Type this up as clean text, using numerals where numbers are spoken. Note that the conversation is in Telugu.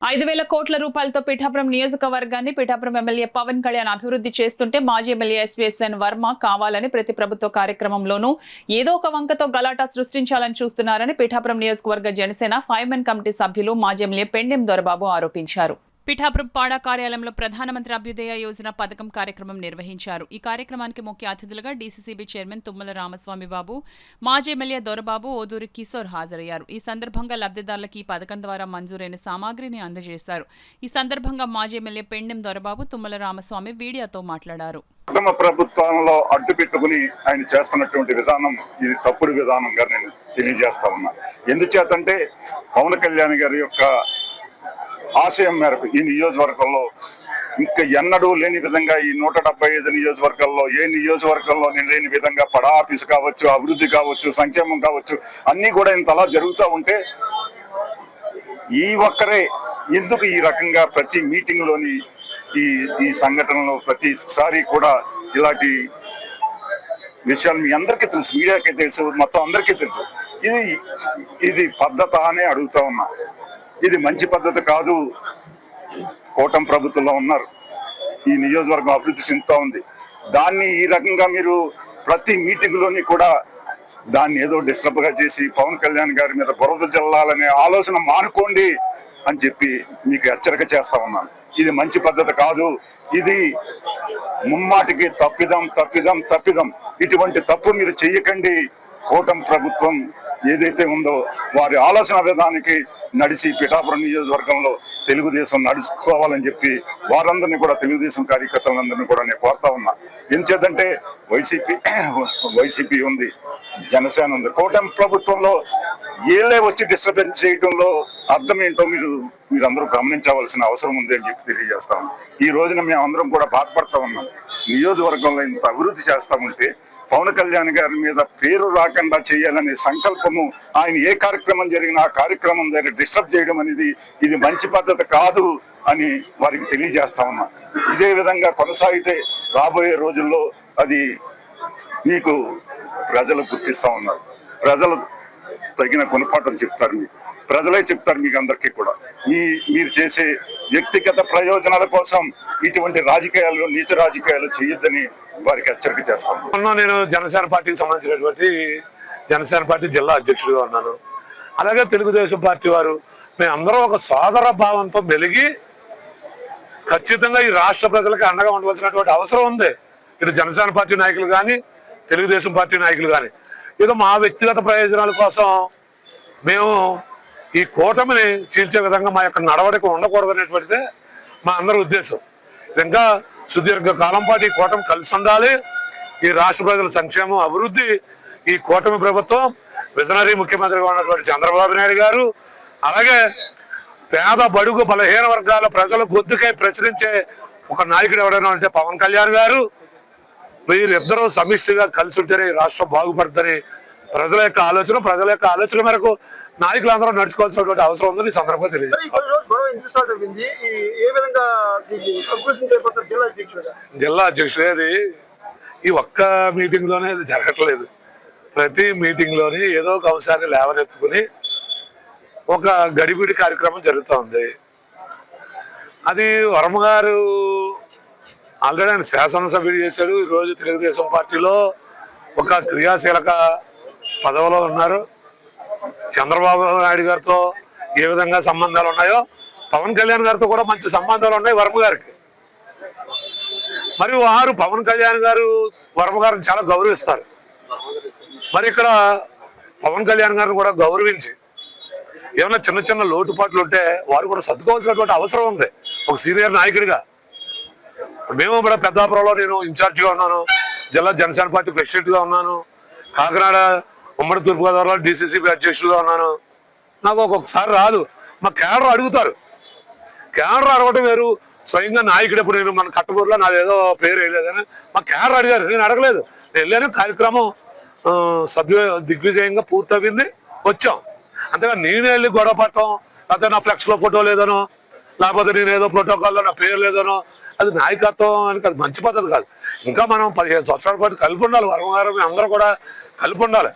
5,000 కోట్ల రూపాయలతో పిఠాపురం నియోజకవర్గాన్ని పిఠాపురం ఎమ్మెల్యే పవన్ కళ్యాణ్ అభివృద్ధి చేస్తుంటే మాజీ ఎమ్మెల్యే ఎస్వీఎస్ఎన్ వర్మ కావాలని ప్రతి ప్రభుత్వ కార్యక్రమంలోనూ ఏదో ఒక వంకతో గలాటా సృష్టించాలని చూస్తున్నారని పిఠాపురం నియోజకవర్గ జనసేన 5 కమిటీ సభ్యులు మాజీ ఎమ్మెల్యే పెండెం దొరబాబు ఆరోపించారు. పిఠాపురం పాడా కార్యాలయంలో ప్రధానమంత్రి అభ్యుదయ యోజన పథకం కార్యక్రమం నిర్వహించారు. ఈ కార్యక్రమానికి ముఖ్య అతిథులుగా డీసీసీబీ చైర్మన్ తుమ్మల రామస్వామి బాబు, మాజీ ఎమ్మెల్యే దొరబాబు, ఓదూరి కిశోర్ హాజరయ్యారు. ఈ సందర్భంగా లబ్ధిదారులకు ఈ పథకం ద్వారా మంజూరైన సామాగ్రిని అందజేశారు. ఈ సందర్భంగా మాజీ ఎమ్మెల్యే పెండెం దొరబాబు, తుమ్మల రామస్వామి మీడియాతో మాట్లాడారు. ప్రభుత్వంలో అడ్డు పెట్టుకుని ఆయన చేస్తున్నటువంటి విధానం ఇది తప్పుడు విధానంగా నేను తెలియజేస్తా ఉన్నా. ఎందుచేతంటే పవన్ కళ్యాణ్ గారి యొక్క ఆశయం మేరకు ఈ నియోజకవర్గంలో ఇంకా ఎన్నడూ లేని విధంగా ఈ 175 నియోజకవర్గాల్లో ఏ నియోజకవర్గంలో లేని విధంగా పడా ఆఫీసు కావచ్చు, అభివృద్ధి కావచ్చు, సంక్షేమం కావచ్చు, అన్నీ కూడా ఇంతలా జరుగుతూ ఉంటే ఈ ఒక్కరే ఎందుకు ఈ రకంగా ప్రతి మీటింగ్లోని ఈ సంఘటనలో ప్రతిసారి కూడా ఇలాంటి విషయాలు మీ అందరికీ తెలుసు, మీడియాకి తెలుసు, మొత్తం అందరికీ తెలుసు. ఇది పద్ధత అనే అడుగుతా ఉన్నా. ఇది మంచి పద్ధతి కాదు. కూటమి ప్రభుత్వంలో ఉన్నారు, ఈ నియోజకవర్గం అభివృద్ధి చెందుతూ ఉంది. దాన్ని ఈ రకంగా మీరు ప్రతి మీటింగ్లోని కూడా దాన్ని ఏదో డిస్టర్బ్గా చేసి పవన్ కళ్యాణ్ గారి మీద బురద జల్లాలనే ఆలోచన మానుకోండి అని చెప్పి మీకు హెచ్చరిక చేస్తా ఉన్నాను. ఇది మంచి పద్ధతి కాదు. ఇది ముమ్మాటికి తప్పిదం. ఇటువంటి తప్పు మీరు చెయ్యకండి. కూటమి ప్రభుత్వం ఏదైతే ఉందో వారి ఆలోచన విధానానికి నడిచి పిఠాపురం నియోజకవర్గంలో తెలుగుదేశం నడుచుకోవాలని చెప్పి వారందరినీ కూడా తెలుగుదేశం కార్యకర్తలందరినీ కూడా నేను కోరుతా ఉన్నా. ఎందుచేతంటే వైసీపీ ఉంది, జనసేన ఉంది. కూటమి ప్రభుత్వంలో ఏళ్ళే వచ్చి డిస్టర్బెన్స్ చేయడంలో అర్థం ఏంటో మీరందరూ గమనించవలసిన అవసరం ఉంది అని చెప్పి తెలియజేస్తాం. ఈ రోజున మేమందరం కూడా బాధపడతా ఉన్నాం. నియోజకవర్గంలో ఇంత అభివృద్ధి చేస్తామంటే పవన్ కళ్యాణ్ గారి మీద పేరు రాకుండా చేయాలనే సంకల్పము, ఆయన ఏ కార్యక్రమం జరిగినా ఆ కార్యక్రమం దగ్గర డిస్టర్బ్ చేయడం అనేది ఇది మంచి పద్ధతి కాదు అని వారికి తెలియజేస్తా ఉన్నా. ఇదే విధంగా కొనసాగితే రాబోయే రోజుల్లో అది మీకు ప్రజలు గుర్తిస్తా ఉన్నారు. ప్రజలు తగిన గుణపాఠం చెప్తారు, మీకు ప్రజలే చెప్తారు. మీకు అందరికీ కూడా మీరు చేసే వ్యక్తిగత ప్రయోజనాల కోసం ఇటువంటి రాజకీయాలు, నీచ రాజకీయాలు చేయొద్దని వారికి హెచ్చరిక చేస్తాను. నేను జనసేన పార్టీకి సంబంధించినటువంటి జనసేన పార్టీ జిల్లా అధ్యక్షుడిగా ఉన్నాను. అలాగే తెలుగుదేశం పార్టీ వారు మేమందరం ఒక సోదర భావంతో మెలిగి ఖచ్చితంగా ఈ రాష్ట్ర ప్రజలకు అండగా ఉండవలసినటువంటి అవసరం ఉంది. ఇటు జనసేన పార్టీ నాయకులు కానీ, తెలుగుదేశం పార్టీ నాయకులు కానీ ఏదో మా వ్యక్తిగత ప్రయోజనాల కోసం మేము ఈ కూటమిని చీల్చే విధంగా మా యొక్క నడవడిక ఉండకూడదు అనేటువంటిదే మా అందరి ఉద్దేశం. ఇంకా సుదీర్ఘ కాలం పాటు ఈ కూటమి కలిసి ఉండాలి. ఈ రాష్ట్ర ప్రజల సంక్షేమం, అభివృద్ధి ఈ కూటమి ప్రభుత్వం, విజనరీ ముఖ్యమంత్రిగా ఉన్నటువంటి చంద్రబాబు నాయుడు గారు, అలాగే పేద బడుగు బలహీన వర్గాల ప్రజల గొంతుకై ప్రచురించే ఒక నాయకుడు ఎవరైనా అంటే పవన్ కళ్యాణ్ గారు, వీరిద్దరూ సమిష్టిగా కలిసి ఉంటేనే ఈ రాష్ట్రం బాగుపడుతుందని ప్రజల యొక్క ఆలోచన మేరకు నాయకులందరూ నడుచుకోవాల్సినటువంటి అవసరం ఉందని ఈ సందర్భంగా తెలియజేస్తారు. జిల్లా అధ్యక్షుడు ఈ ఒక్క మీటింగ్ లోనే అది జరగట్లేదు. ప్రతి మీటింగ్ లోని ఏదో ఒక అంశాన్ని లేవనెత్తుకుని ఒక గడిబిడి కార్యక్రమం జరుగుతోంది. అది వర్మ గారు ఆల్రెడీ ఆయన శాసనసభ్యుడు చేశాడు. ఈరోజు తెలుగుదేశం పార్టీలో ఒక క్రియాశీలక పదవిలో ఉన్నారు. చంద్రబాబు నాయుడు గారితో ఏ విధంగా సంబంధాలు ఉన్నాయో పవన్ కళ్యాణ్ గారితో కూడా మంచి సంబంధాలు ఉన్నాయి వర్మ గారికి. మరి వారు పవన్ కళ్యాణ్ గారు వర్మ గారిని చాలా గౌరవిస్తారు. మరి ఇక్కడ పవన్ కళ్యాణ్ గారిని కూడా గౌరవించి ఏమైనా చిన్న లోటుపాట్లు ఉంటే వారు కూడా సర్దుకోవాల్సినటువంటి అవసరం ఉంది ఒక సీనియర్ నాయకుడిగా. మేము కూడా పెద్దాపురంలో నేను ఇన్ఛార్జిగా ఉన్నాను, జిల్లా జనసేన పార్టీ ప్రెసిడెంట్గా ఉన్నాను, కాకినాడ ఉమ్మడి తూర్పుగోదావరిలో డీసీసీబీ అధ్యక్షుడిగా ఉన్నాను. నాకు ఒక్కొక్కసారి రాదు, మా కేడర్ అడుగుతారు. కేడర్ అడగటం వేరు, స్వయంగా నాయకుడు. ఎప్పుడు నేను మన కట్టబూరులో నాదేదో పేరు వేయలేదని మా కేడర్ అడిగారు, నేను అడగలేదు. నేను వెళ్ళాను, కార్యక్రమం దిగ్విజయంగా పూర్తయింది, వచ్చాం. అంతేగా నేను వెళ్ళి గొడవ పట్టడం, లేకపోతే నా ఫ్లెక్స్లో ఫోటో లేదనో, లేకపోతే నేను ఏదో ప్రోటోకాల్లో నా పేరు లేదనో, అది నాయకత్వం అని అది మంచి పద్ధతి కాదు. ఇంకా మనం 15 సంవత్సరాల పాటు కలిపి ఉండాలి. వర్మ గారు అందరూ కూడా కలిపి ఉండాలి.